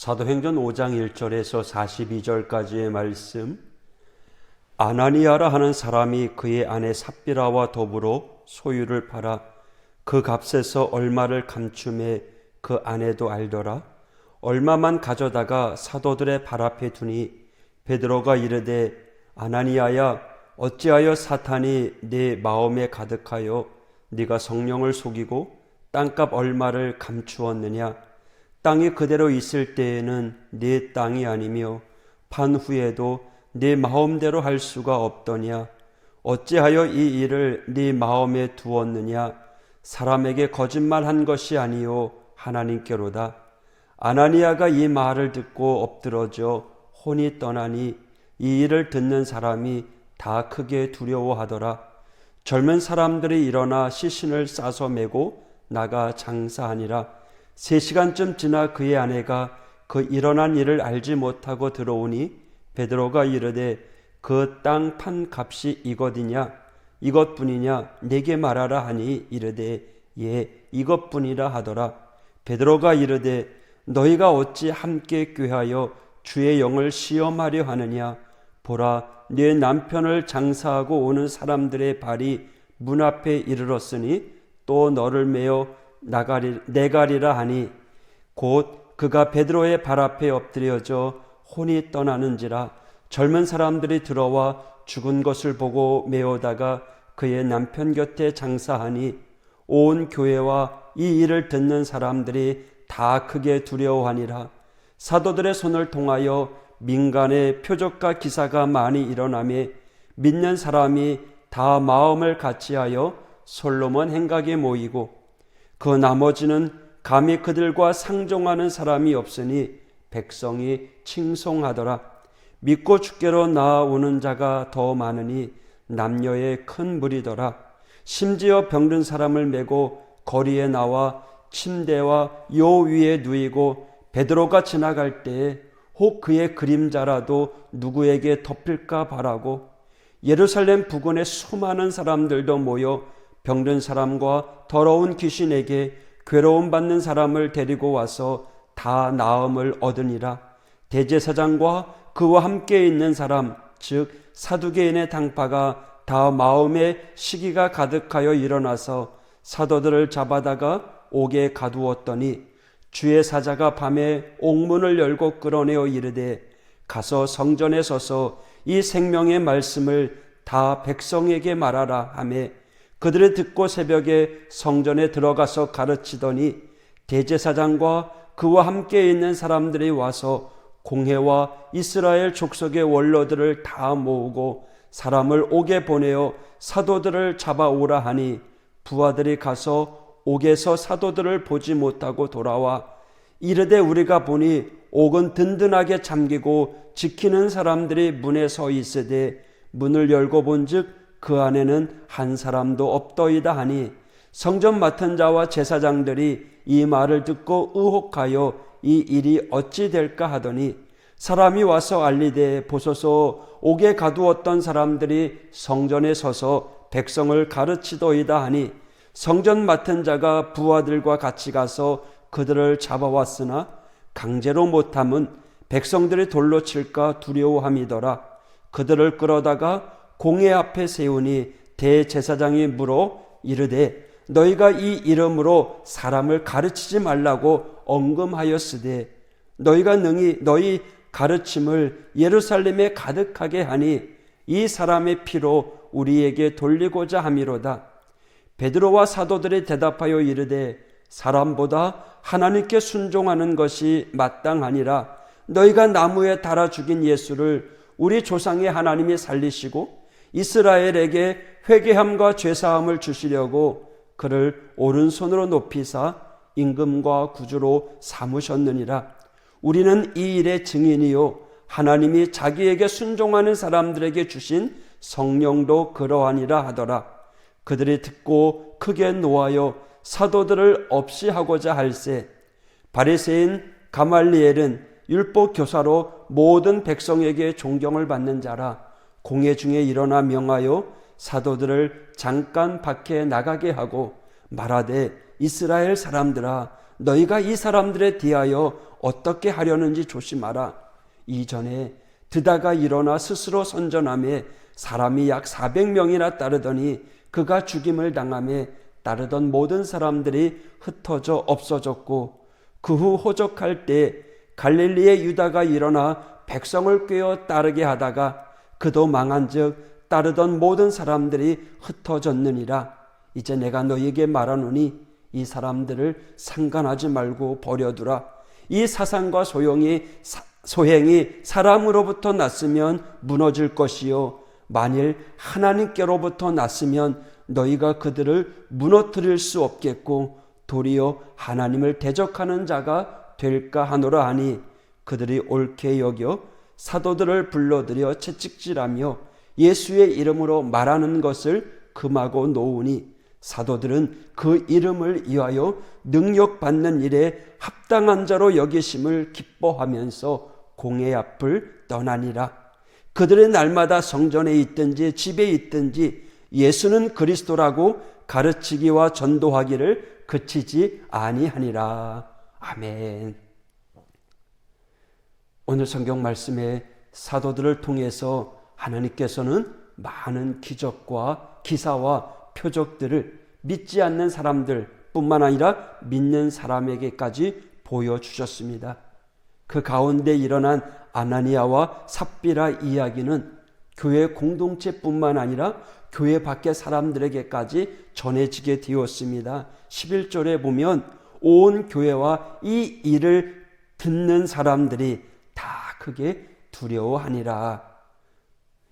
사도행전 5장 1절에서 42절까지의 말씀. 아나니아라 하는 사람이 그의 아내 삽비라와 더불어 소유를 팔아 그 값에서 얼마를 감춤해 그 아내도 알더라. 얼마만 가져다가 사도들의 발 앞에 두니 베드로가 이르되, 아나니아야, 어찌하여 사탄이 네 마음에 가득하여 네가 성령을 속이고 땅값 얼마를 감추었느냐? 땅이 그대로 있을 때에는 네 땅이 아니며 판 후에도 네 마음대로 할 수가 없더냐? 어찌하여 이 일을 네 마음에 두었느냐? 사람에게 거짓말한 것이 아니요 하나님께로다. 아나니아가 이 말을 듣고 엎드러져 혼이 떠나니 이 일을 듣는 사람이 다 크게 두려워하더라. 젊은 사람들이 일어나 시신을 싸서 메고 나가 장사하니라. 3시간쯤 지나 그의 아내가 그 일어난 일을 알지 못하고 들어오니 베드로가 이르되, 그 땅 판 값이 이것이냐? 이것뿐이냐? 내게 말하라 하니 이르되, 예, 이것뿐이라 하더라. 베드로가 이르되, 너희가 어찌 함께 꾀하여 주의 영을 시험하려 하느냐? 보라, 네 남편을 장사하고 오는 사람들의 발이 문 앞에 이르렀으니 또 너를 메어 내가리라 하니, 곧 그가 베드로의 발 앞에 엎드려져 혼이 떠나는지라. 젊은 사람들이 들어와 죽은 것을 보고 메어다가 그의 남편 곁에 장사하니 온 교회와 이 일을 듣는 사람들이 다 크게 두려워하니라. 사도들의 손을 통하여 민간의 표적과 기사가 많이 일어나며 믿는 사람이 다 마음을 같이하여 솔로몬 행각에 모이고, 그 나머지는 감히 그들과 상종하는 사람이 없으니 백성이 칭송하더라. 믿고 주께로 나아오는 자가 더 많으니 남녀의 큰 무리더라. 심지어 병든 사람을 메고 거리에 나와 침대와 요 위에 누이고 베드로가 지나갈 때에 혹 그의 그림자라도 누구에게 덮일까 바라고, 예루살렘 부근에 수많은 사람들도 모여 병든 사람과 더러운 귀신에게 괴로움 받는 사람을 데리고 와서 다 나음을 얻으니라. 대제사장과 그와 함께 있는 사람, 즉 사두개인의 당파가 다 마음에 시기가 가득하여 일어나서 사도들을 잡아다가 옥에 가두었더니, 주의 사자가 밤에 옥문을 열고 끌어내어 이르되, 가서 성전에 서서 이 생명의 말씀을 다 백성에게 말하라 하며, 그들이 듣고 새벽에 성전에 들어가서 가르치더니 대제사장과 그와 함께 있는 사람들이 와서 공회와 이스라엘 족속의 원로들을 다 모으고 사람을 옥에 보내어 사도들을 잡아오라 하니, 부하들이 가서 옥에서 사도들을 보지 못하고 돌아와 이르되, 우리가 보니 옥은 든든하게 잠기고 지키는 사람들이 문에 서 있으되 문을 열고 본즉 그 안에는 한 사람도 없더이다 하니, 성전 맡은 자와 제사장들이 이 말을 듣고 의혹하여 이 일이 어찌 될까 하더니, 사람이 와서 알리되, 보소서 옥에 가두었던 사람들이 성전에 서서 백성을 가르치더이다 하니, 성전 맡은 자가 부하들과 같이 가서 그들을 잡아왔으나 강제로 못함은 백성들이 돌로 칠까 두려워함이더라. 그들을 끌어다가 공회 앞에 세우니 대제사장이 물어 이르되, 너희가 이 이름으로 사람을 가르치지 말라고 언금하였으되 너희가 능히 너희 가르침을 예루살렘에 가득하게 하니 이 사람의 피로 우리에게 돌리고자 함이로다. 베드로와 사도들이 대답하여 이르되, 사람보다 하나님께 순종하는 것이 마땅하니라. 너희가 나무에 달아 죽인 예수를 우리 조상의 하나님이 살리시고 이스라엘에게 회개함과 죄사함을 주시려고 그를 오른손으로 높이사 임금과 구주로 삼으셨느니라. 우리는 이 일의 증인이요 하나님이 자기에게 순종하는 사람들에게 주신 성령도 그러하니라 하더라. 그들이 듣고 크게 노하여 사도들을 없이 하고자 할세, 바리새인 가말리엘은 율법 교사로 모든 백성에게 존경을 받는 자라. 공회 중에 일어나 명하여 사도들을 잠깐 밖에 나가게 하고 말하되, 이스라엘 사람들아, 너희가 이 사람들에 대하여 어떻게 하려는지 조심하라. 이전에 드다가 일어나 스스로 선전하며 사람이 약 400명이나 따르더니 그가 죽임을 당하며 따르던 모든 사람들이 흩어져 없어졌고, 그 후 호적할 때 갈릴리의 유다가 일어나 백성을 꾀어 따르게 하다가 그도 망한즉 따르던 모든 사람들이 흩어졌느니라. 이제 내가 너희에게 말하노니 이 사람들을 상관하지 말고 버려두라. 이 사상과 소행이 사람으로부터 났으면 무너질 것이요, 만일 하나님께로부터 났으면 너희가 그들을 무너뜨릴 수 없겠고 도리어 하나님을 대적하는 자가 될까 하노라 하니, 그들이 옳게 여겨 사도들을 불러들여 채찍질하며 예수의 이름으로 말하는 것을 금하고 놓으니, 사도들은 그 이름을 위하여 능력받는 일에 합당한 자로 여기심을 기뻐하면서 공회 앞을 떠나니라. 그들의 날마다 성전에 있든지 집에 있든지 예수는 그리스도라고 가르치기와 전도하기를 그치지 아니하니라. 아멘. 오늘 성경 말씀에 사도들을 통해서 하나님께서는 많은 기적과 기사와 표적들을 믿지 않는 사람들 뿐만 아니라 믿는 사람에게까지 보여주셨습니다. 그 가운데 일어난 아나니아와 삽비라 이야기는 교회 공동체뿐만 아니라 교회 밖의 사람들에게까지 전해지게 되었습니다. 11절에 보면 온 교회와 이 일을 듣는 사람들이 다 크게 두려워하니라.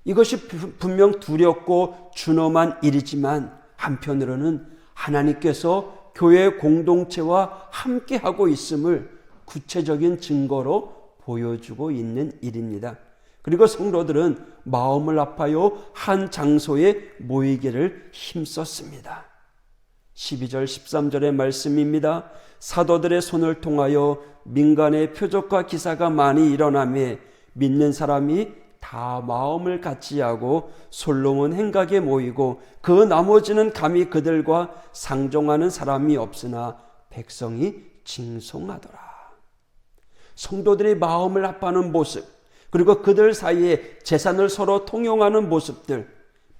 이것이 분명 두렵고 준엄한 일이지만 한편으로는 하나님께서 교회 공동체와 함께하고 있음을 구체적인 증거로 보여주고 있는 일입니다. 그리고 성도들은 마음을 아파요 한 장소에 모이기를 힘썼습니다. 12절 13절의 말씀입니다. 사도들의 손을 통하여 민간의 표적과 기사가 많이 일어나며 믿는 사람이 다 마음을 같이하고 솔로몬 행각에 모이고 그 나머지는 감히 그들과 상종하는 사람이 없으나 백성이 징송하더라. 성도들이 마음을 합하는 모습, 그리고 그들 사이에 재산을 서로 통용하는 모습들,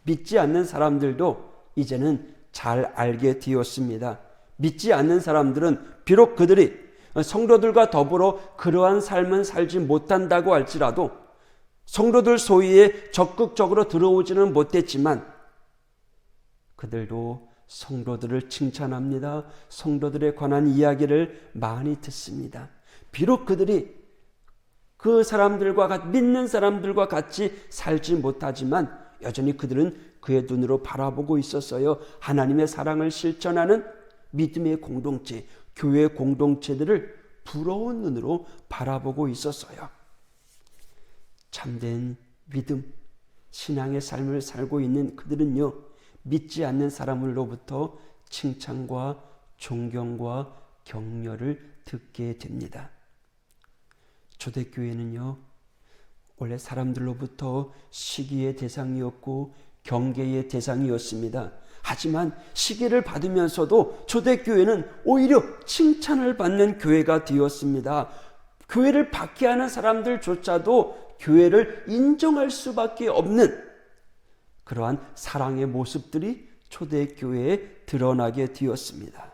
믿지 않는 사람들도 이제는 잘 알게 되었습니다. 믿지 않는 사람들은 비록 그들이 성도들과 더불어 그러한 삶은 살지 못한다고 할지라도 성도들 소위에 적극적으로 들어오지는 못했지만 그들도 성도들을 칭찬합니다. 성도들에 관한 이야기를 많이 듣습니다. 비록 그들이 그 사람들과 믿는 사람들과 같이 살지 못하지만 여전히 그들은 그의 눈으로 바라보고 있었어요. 하나님의 사랑을 실천하는 믿음의 공동체, 교회 공동체들을 부러운 눈으로 바라보고 있었어요. 참된 믿음, 신앙의 삶을 살고 있는 그들은요, 믿지 않는 사람으로부터 칭찬과 존경과 격려를 듣게 됩니다. 초대교회는요, 원래 사람들로부터 시기의 대상이었고 경계의 대상이었습니다. 하지만 시기를 받으면서도 초대교회는 오히려 칭찬을 받는 교회가 되었습니다. 교회를 박해하는 사람들조차도 교회를 인정할 수밖에 없는 그러한 사랑의 모습들이 초대교회에 드러나게 되었습니다.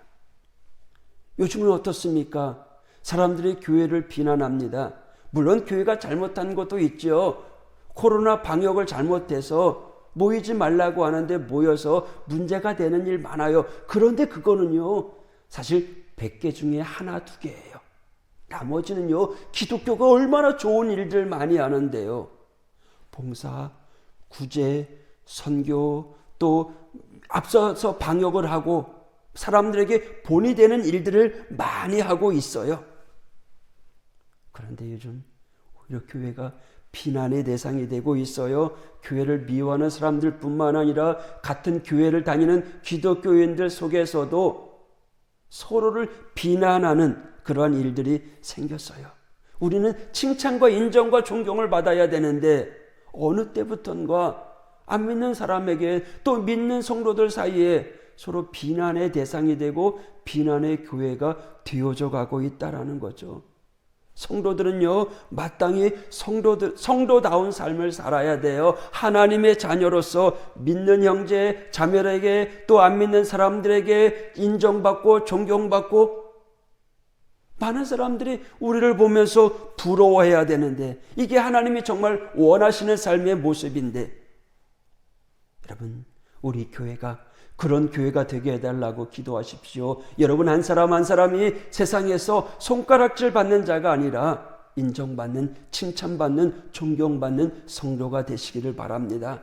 요즘은 어떻습니까? 사람들이 교회를 비난합니다. 물론 교회가 잘못한 것도 있죠. 코로나 방역을 잘못해서 모이지 말라고 하는데 모여서 문제가 되는 일 많아요. 그런데 그거는요, 사실 100개 중에 하나, 두 개예요. 나머지는요, 기독교가 얼마나 좋은 일들 많이 하는데요. 봉사, 구제, 선교, 또 앞서서 방역을 하고 사람들에게 본이 되는 일들을 많이 하고 있어요. 그런데 요즘 오히려 교회가 비난의 대상이 되고 있어요. 교회를 미워하는 사람들뿐만 아니라 같은 교회를 다니는 기독교인들 속에서도 서로를 비난하는 그러한 일들이 생겼어요. 우리는 칭찬과 인정과 존경을 받아야 되는데 어느 때부턴가 안 믿는 사람에게 또 믿는 성도들 사이에 서로 비난의 대상이 되고 비난의 교회가 되어져 가고 있다라는 거죠. 성도들은요, 마땅히 성도다운 삶을 살아야 돼요. 하나님의 자녀로서 믿는 형제, 자매에게 또 안 믿는 사람들에게 인정받고 존경받고 많은 사람들이 우리를 보면서 부러워해야 되는데 이게 하나님이 정말 원하시는 삶의 모습인데 여러분, 우리 교회가 그런 교회가 되게 해달라고 기도하십시오. 여러분 한 사람 한 사람이 세상에서 손가락질 받는 자가 아니라 인정받는, 칭찬받는, 존경받는 성도가 되시기를 바랍니다.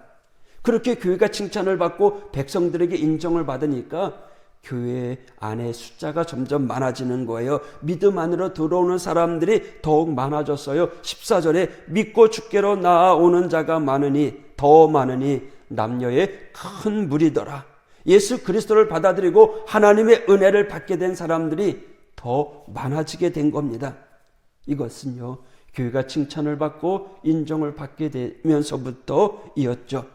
그렇게 교회가 칭찬을 받고 백성들에게 인정을 받으니까 교회 안에 숫자가 점점 많아지는 거예요. 믿음 안으로 들어오는 사람들이 더욱 많아졌어요. 14절에 믿고 주께로 나아오는 자가 많으니 더 많으니 남녀의 큰 무리더라. 예수 그리스도를 받아들이고 하나님의 은혜를 받게 된 사람들이 더 많아지게 된 겁니다. 이것은요, 교회가 칭찬을 받고 인정을 받게 되면서부터 이었죠.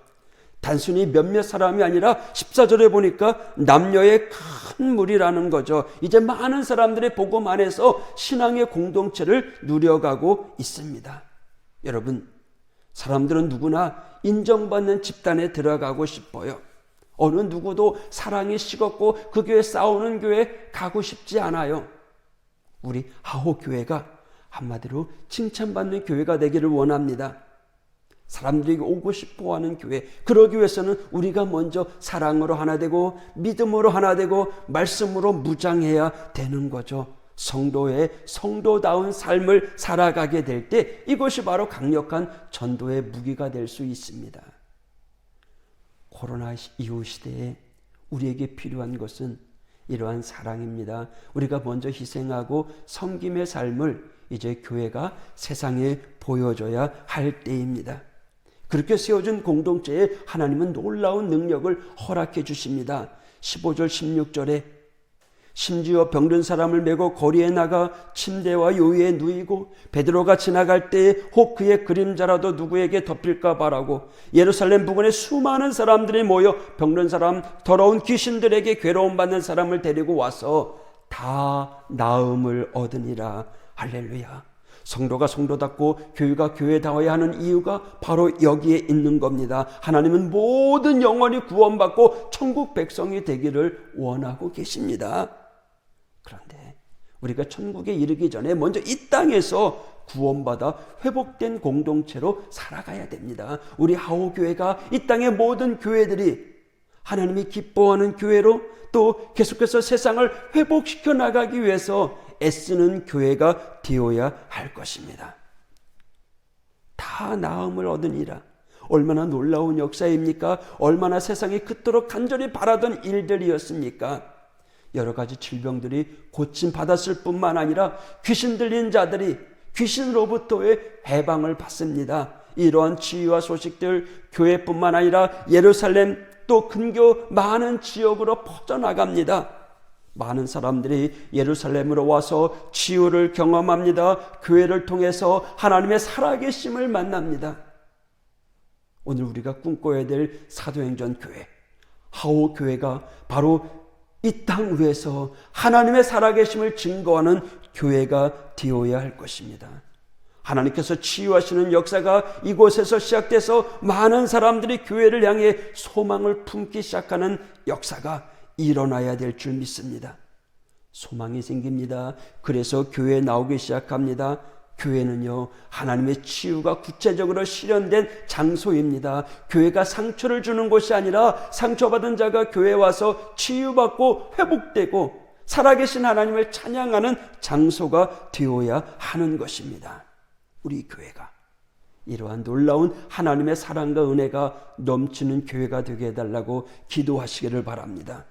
단순히 몇몇 사람이 아니라 14절에 보니까 남녀의 큰 무리라는 거죠. 이제 많은 사람들이 복음 안에서 신앙의 공동체를 누려가고 있습니다. 여러분, 사람들은 누구나 인정받는 집단에 들어가고 싶어요. 어느 누구도 사랑이 식었고 그 교회 싸우는 교회 가고 싶지 않아요. 우리 하호교회가 한마디로 칭찬받는 교회가 되기를 원합니다. 사람들이 오고 싶어하는 교회, 그러기 위해서는 우리가 먼저 사랑으로 하나 되고 믿음으로 하나 되고 말씀으로 무장해야 되는 거죠. 성도의 성도다운 삶을 살아가게 될 때 이것이 바로 강력한 전도의 무기가 될 수 있습니다. 코로나 이후 시대에 우리에게 필요한 것은 이러한 사랑입니다. 우리가 먼저 희생하고 섬김의 삶을 이제 교회가 세상에 보여줘야 할 때입니다. 그렇게 세워진 공동체에 하나님은 놀라운 능력을 허락해 주십니다. 15절 16절에 심지어 병든 사람을 메고 거리에 나가 침대와 요위에 누이고 베드로가 지나갈 때에 혹 그의 그림자라도 누구에게 덮일까 바라고 예루살렘 부근에 수많은 사람들이 모여 병든 사람, 더러운 귀신들에게 괴로움받는 사람을 데리고 와서 다 나음을 얻으니라. 할렐루야. 성도가 성도답고 교회가 교회다워야 하는 이유가 바로 여기에 있는 겁니다. 하나님은 모든 영혼이 구원받고 천국 백성이 되기를 원하고 계십니다. 그런데 우리가 천국에 이르기 전에 먼저 이 땅에서 구원받아 회복된 공동체로 살아가야 됩니다. 우리 하호교회가 이 땅의 모든 교회들이 하나님이 기뻐하는 교회로 또 계속해서 세상을 회복시켜 나가기 위해서 애쓰는 교회가 되어야 할 것입니다. 다 나음을 얻으니라. 얼마나 놀라운 역사입니까? 얼마나 세상이 그토록 간절히 바라던 일들이었습니까? 여러 가지 질병들이 고침받았을 뿐만 아니라 귀신 들린 자들이 귀신으로부터의 해방을 받습니다. 이러한 치유와 소식들 교회뿐만 아니라 예루살렘 또 근교 많은 지역으로 퍼져나갑니다. 많은 사람들이 예루살렘으로 와서 치유를 경험합니다. 교회를 통해서 하나님의 살아계심을 만납니다. 오늘 우리가 꿈꿔야 될 사도행전 교회, 하호교회가 바로 이 땅 위에서 하나님의 살아계심을 증거하는 교회가 되어야 할 것입니다. 하나님께서 치유하시는 역사가 이곳에서 시작돼서 많은 사람들이 교회를 향해 소망을 품기 시작하는 역사가 일어나야 될 줄 믿습니다. 소망이 생깁니다. 그래서 교회에 나오기 시작합니다. 교회는요, 하나님의 치유가 구체적으로 실현된 장소입니다. 교회가 상처를 주는 곳이 아니라 상처받은 자가 교회에 와서 치유받고 회복되고 살아계신 하나님을 찬양하는 장소가 되어야 하는 것입니다. 우리 교회가 이러한 놀라운 하나님의 사랑과 은혜가 넘치는 교회가 되게 해달라고 기도하시기를 바랍니다.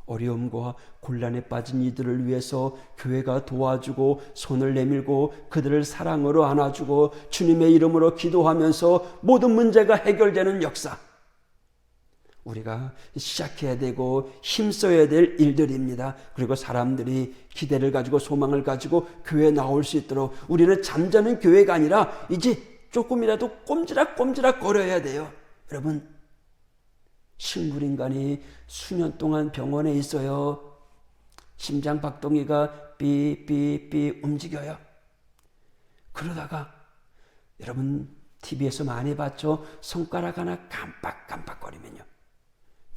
어려움과 곤란에 빠진 이들을 위해서 교회가 도와주고 손을 내밀고 그들을 사랑으로 안아주고 주님의 이름으로 기도하면서 모든 문제가 해결되는 역사, 우리가 시작해야 되고 힘써야 될 일들입니다. 그리고 사람들이 기대를 가지고 소망을 가지고 교회에 나올 수 있도록 우리는 잠자는 교회가 아니라 이제 조금이라도 꼼지락꼼지락 거려야 돼요. 여러분, 식물인간이 수년 동안 병원에 있어요. 심장 박동기가 삐삐삐 움직여요. 그러다가 여러분 TV에서 많이 봤죠? 손가락 하나 깜빡깜빡거리면요.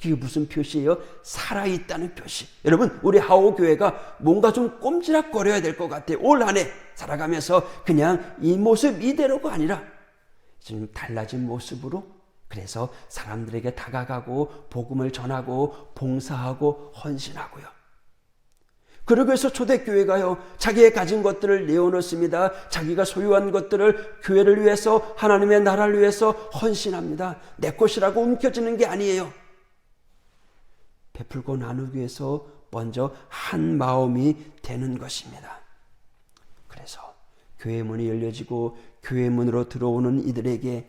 그게 무슨 표시예요? 살아있다는 표시. 여러분, 우리 하오교회가 뭔가 좀 꼼지락거려야 될 것 같아요. 올 한 해 살아가면서 그냥 이 모습 이대로가 아니라 좀 달라진 모습으로, 그래서 사람들에게 다가가고 복음을 전하고 봉사하고 헌신하고요. 그러고 해서 초대교회가요, 자기의 가진 것들을 내어놓습니다. 자기가 소유한 것들을 교회를 위해서, 하나님의 나라를 위해서 헌신합니다. 내 것이라고 움켜쥐는 게 아니에요. 베풀고 나누기 위해서 먼저 한 마음이 되는 것입니다. 그래서 교회 문이 열려지고 교회 문으로 들어오는 이들에게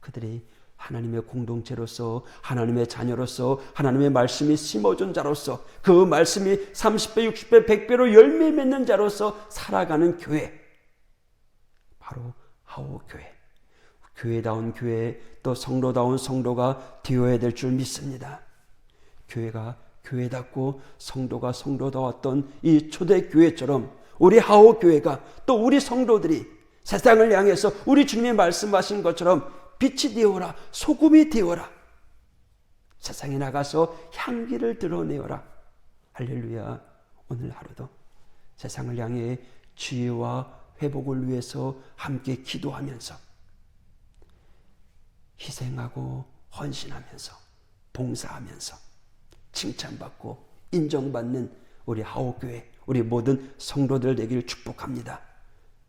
그들이 하나님의 공동체로서, 하나님의 자녀로서, 하나님의 말씀이 심어준 자로서, 그 말씀이 30배, 60배, 100배로 열매 맺는 자로서 살아가는 교회, 바로 하오교회. 교회다운 교회, 또 성도다운 성도가 되어야 될 줄 믿습니다. 교회가 교회답고 성도가 성도다웠던 이 초대교회처럼 우리 하오교회가, 또 우리 성도들이 세상을 향해서 우리 주님이 말씀하신 것처럼 빛이 되어라, 소금이 되어라, 세상에 나가서 향기를 드러내어라. 할렐루야. 오늘 하루도 세상을 향해 지혜와 회복을 위해서 함께 기도하면서, 희생하고 헌신하면서, 봉사하면서 칭찬받고 인정받는 우리 하오교회, 우리 모든 성도들 되기를 축복합니다.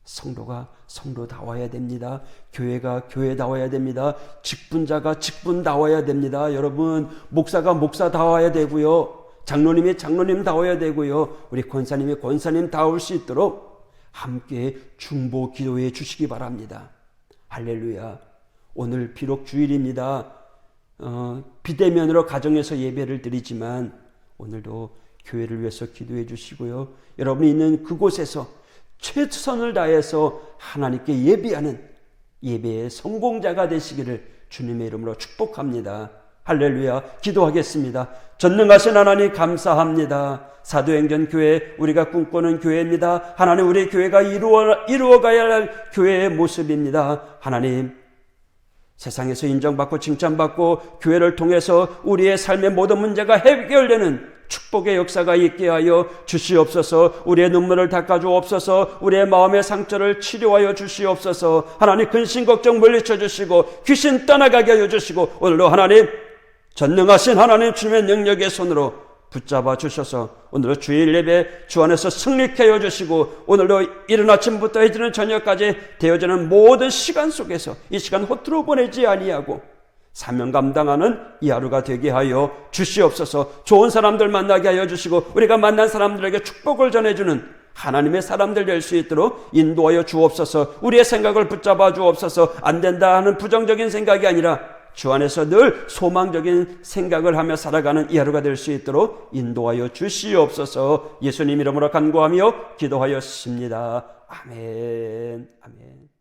성도가 성도다워야 됩니다. 교회가 교회다워야 됩니다. 직분자가 직분다워야 됩니다. 여러분, 목사가 목사다워야 되고요. 장로님이 장로님다워야 되고요. 우리 권사님이 권사님다울 수 있도록 함께 중보 기도해 주시기 바랍니다. 할렐루야. 오늘 비록 주일입니다. 비대면으로 가정에서 예배를 드리지만 오늘도 교회를 위해서 기도해 주시고요. 여러분이 있는 그곳에서 최선을 다해서 하나님께 예배하는 예배의 성공자가 되시기를 주님의 이름으로 축복합니다. 할렐루야. 기도하겠습니다. 전능하신 하나님 감사합니다. 사도행전 교회, 우리가 꿈꾸는 교회입니다. 하나님, 우리 교회가 이루어가야 할 교회의 모습입니다. 하나님, 세상에서 인정받고 칭찬받고 교회를 통해서 우리의 삶의 모든 문제가 해결되는 축복의 역사가 있게 하여 주시옵소서. 우리의 눈물을 닦아주옵소서. 우리의 마음의 상처를 치료하여 주시옵소서. 하나님, 근심 걱정 물리쳐 주시고 귀신 떠나가게 하여 주시고, 오늘도 하나님, 전능하신 하나님 주님의 능력의 손으로 붙잡아 주셔서 오늘도 주일 예배 주 안에서 승리케 하여 주시고, 오늘도 이른 아침부터 해지는 저녁까지 되어지는 모든 시간 속에서 이 시간 허투루 보내지 아니하고 사명 감당하는 이 하루가 되게 하여 주시옵소서. 좋은 사람들 만나게 하여 주시고, 우리가 만난 사람들에게 축복을 전해주는 하나님의 사람들 될 수 있도록 인도하여 주옵소서. 우리의 생각을 붙잡아 주옵소서. 안 된다 하는 부정적인 생각이 아니라 주 안에서 늘 소망적인 생각을 하며 살아가는 이 하루가 될 수 있도록 인도하여 주시옵소서. 예수님 이름으로 간구하며 기도하였습니다. 아멘. 아멘.